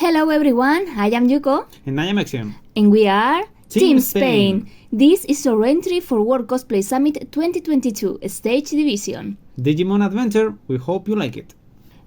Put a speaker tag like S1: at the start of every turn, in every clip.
S1: Hello everyone, I am Yuko.
S2: And I am Axiom.
S1: And we are
S2: Team Spain.
S1: This is our entry for World Cosplay Summit 2022, Stage Division.
S2: Digimon Adventure, we hope you like it.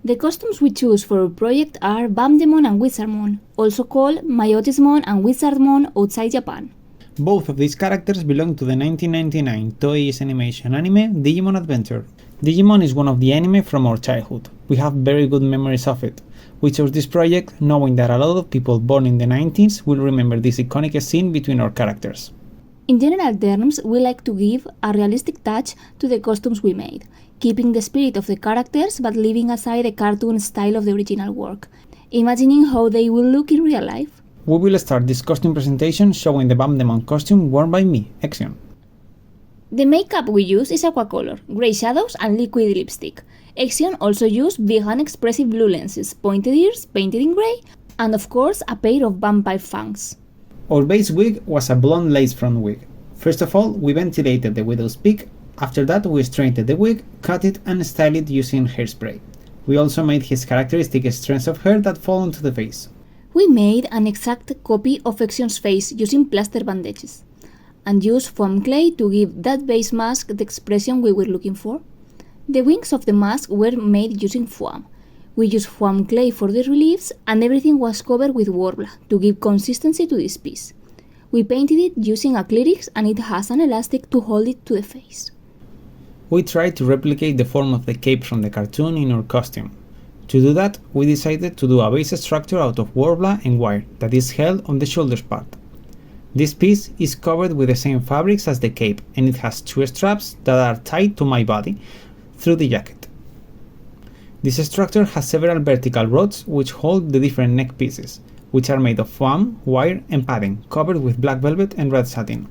S1: The costumes we choose for our project are Bamdemon and Wizardmon, also called Myotismon and Wizardmon outside Japan.
S2: Both of these characters belong to the 1999 Toei's animation anime Digimon Adventure. Digimon is one of the anime from our childhood. We have very good memories of it. We chose this project knowing that a lot of people born in the 90s will remember this iconic scene between our characters.
S1: In general terms, we like to give a realistic touch to the costumes we made, keeping the spirit of the characters but leaving aside the cartoon style of the original work, imagining how they will look in real life.
S2: We will start this costume presentation showing the Bamdemon costume worn by me, Exion.
S1: The makeup we use is aquacolor, grey shadows and liquid lipstick. Exion also used big and expressive blue lenses, pointed ears painted in grey, and of course a pair of vampire fangs.
S2: Our base wig was a blonde lace front wig. First of all, we ventilated the widow's peak. After that, we straightened the wig, cut it and styled it using hairspray. We also made his characteristic strands of hair that fall onto the face.
S1: We made an exact copy of Exion's face using plaster bandages, and used foam clay to give that base mask the expression we were looking for. The wings of the mask were made using foam. We used foam clay for the reliefs, and everything was covered with Worbla to give consistency to this piece. We painted it using acrylics, and it has an elastic to hold it to the face.
S2: We tried to replicate the form of the cape from the cartoon in our costume. To do that, we decided to do a base structure out of Worbla and wire that is held on the shoulders part. This piece is covered with the same fabrics as the cape, and it has two straps that are tied to my body through the jacket. This structure has several vertical rods which hold the different neck pieces, which are made of foam, wire and padding, covered with black velvet and red satin.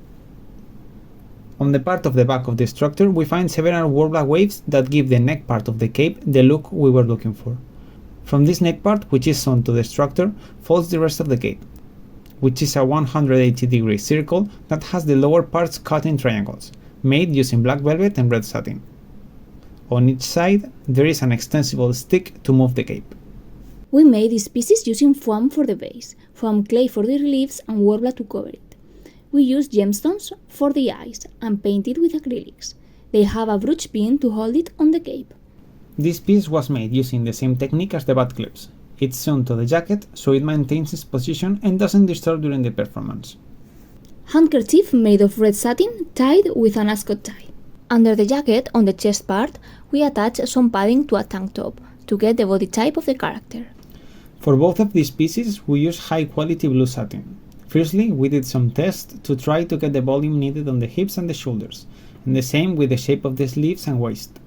S2: On the part of the back of the structure, we find several Worbla waves that give the neck part of the cape the look we were looking for. From this neck part, which is sewn to the structure, falls the rest of the cape, which is a 180-degree circle that has the lower parts cut in triangles, made using black velvet and red satin. On each side, there is an extensible stick to move the cape.
S1: We made these pieces using foam for the base, foam clay for the reliefs and Worbla to cover it. We used gemstones for the eyes and painted with acrylics. They have a brooch pin to hold it on the cape.
S2: This piece was made using the same technique as the butt clips. It's sewn to the jacket so it maintains its position and doesn't disturb during the performance.
S1: Handkerchief made of red satin tied with an ascot tie. Under the jacket, on the chest part, we attach some padding to a tank top to get the body type of the character.
S2: For both of these pieces, we use high-quality blue satin. Firstly, we did some tests to try to get the volume needed on the hips and the shoulders, and the same with the shape of the sleeves and waist.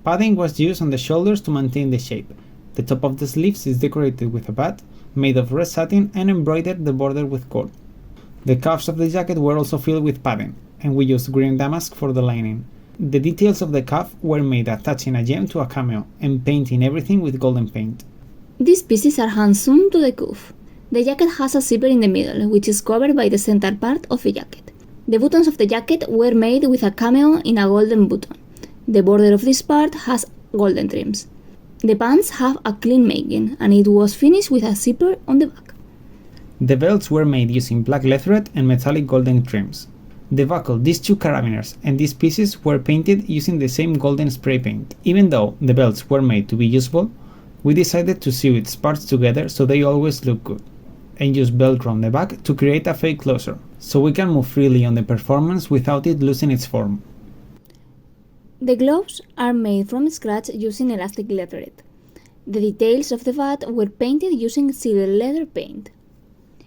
S2: Padding was used on the shoulders to maintain the shape. The top of the sleeves is decorated with a bat made of red satin and embroidered the border with gold. The cuffs of the jacket were also filled with padding, and we used green damask for the lining. The details of the cuff were made attaching a gem to a cameo and painting everything with golden paint.
S1: These pieces are hand-sewn to the cuff. The jacket has a zipper in the middle, which is covered by the center part of the jacket. The buttons of the jacket were made with a cameo in a golden button. The border of this part has golden trims. The pants have a clean making, and it was finished with a zipper on the back.
S2: The belts were made using black leatherette and metallic golden trims. The buckle, these two carabiners, and these pieces were painted using the same golden spray paint. Even though the belts were made to be usable, we decided to sew its parts together so they always look good, and use Velcro on the back to create a fake closure, so we can move freely on the performance without it losing its form.
S1: The gloves are made from scratch using elastic leatherette. The details of the bat were painted using silver leather paint.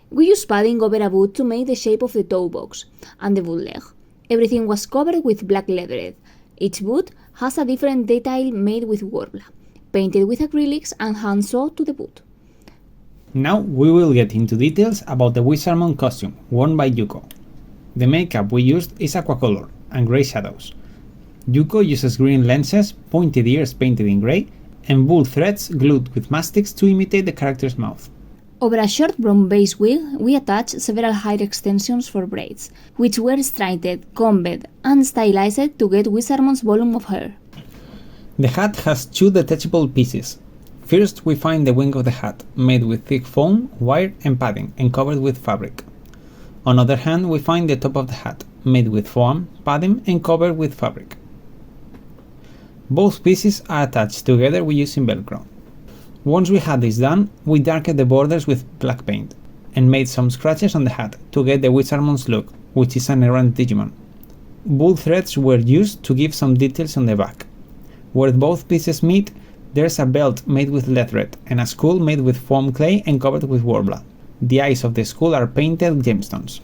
S1: We used padding over a boot to make the shape of the toe box and the boot leg. Everything was covered with black leatherette. Each boot has a different detail made with Worbla, painted with acrylics and hand-sewed to the boot.
S2: Now we will get into details about the Wizardmon costume worn by Yuko. The makeup we used is aquacolor and grey shadows. Yuko uses green lenses, pointed ears painted in grey, and bull threads glued with mastics to imitate the character's mouth.
S1: Over a short brown base wig, we attached several hair extensions for braids, which were straightened, combed, and stylized to get Wizardmon's volume of hair.
S2: The hat has two detachable pieces. First, we find the wing of the hat, made with thick foam, wire and padding, and covered with fabric. On the other hand, we find the top of the hat, made with foam, padding, and covered with fabric. Both pieces are attached together using Velcro. Once we had this done, we darkened the borders with black paint, and made some scratches on the hat to get the Whistleman's look, which is an errant Digimon. Wool threads were used to give some details on the back. Where both pieces meet, there's a belt made with leatherette and a skull made with foam clay and covered with warbler. The eyes of the skull are painted gemstones.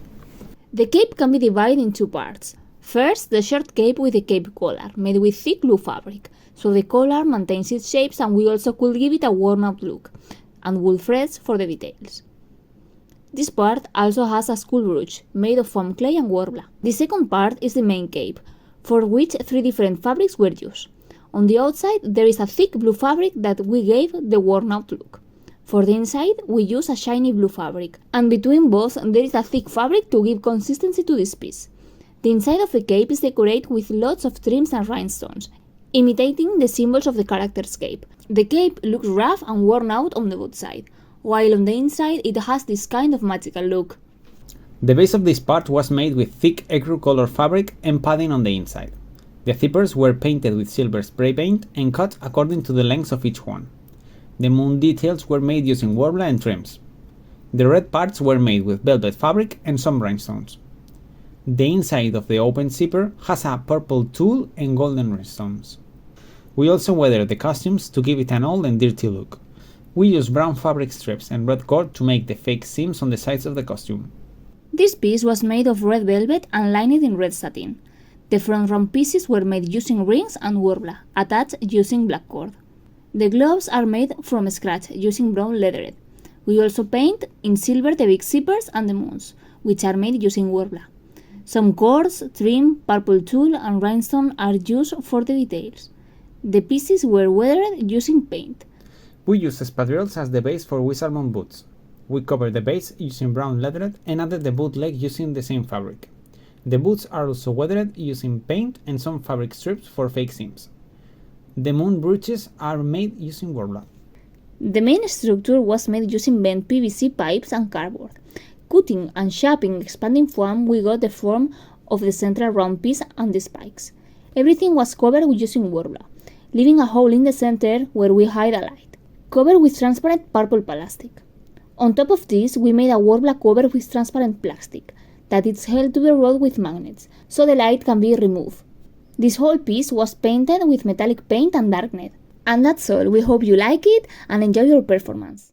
S1: The cape can be divided in two parts. First, the short cape with a cape collar, made with thick blue fabric, so the collar maintains its shapes and we also could give it a worn-out look, and wool threads for the details. This part also has a skull brooch, made of foam clay and warbler. The second part is the main cape, for which three different fabrics were used. On the outside, there is a thick blue fabric that we gave the worn-out look. For the inside, we use a shiny blue fabric, and between both there is a thick fabric to give consistency to this piece. The inside of the cape is decorated with lots of trims and rhinestones, imitating the symbols of the character's cape. The cape looks rough and worn out on the both sides, while on the inside it has this kind of magical look.
S2: The base of this part was made with thick ecru color fabric and padding on the inside. The zippers were painted with silver spray paint and cut according to the length of each one. The moon details were made using warbler and trims. The red parts were made with velvet fabric and some rhinestones. The inside of the open zipper has a purple tulle and golden rhinestones. We also weathered the costumes to give it an old and dirty look. We used brown fabric strips and red cord to make the fake seams on the sides of the costume.
S1: This piece was made of red velvet and lined in red satin. The front round pieces were made using rings and warbler, attached using black cord. The gloves are made from scratch using brown leatherette. We also paint in silver the big zippers and the moons, which are made using warbler. Some cords, trim, purple tulle and rhinestone are used for the details. The pieces were weathered using paint.
S2: We used espadrilles as the base for Whistleman boots. We covered the base using brown leatherette and added the boot leg using the same fabric. The boots are also weathered using paint and some fabric strips for fake seams. The moon brooches are made using warbler.
S1: The main structure was made using bent PVC pipes and cardboard. Cutting and shaping expanding foam, we got the form of the central round piece and the spikes. Everything was covered with using warbler, leaving a hole in the center where we hide a light, covered with transparent purple plastic. On top of this, we made a warbler cover with transparent plastic that is held to the rod with magnets, so the light can be removed. This whole piece was painted with metallic paint and darkened. And that's all. We hope you like it and enjoy your performance.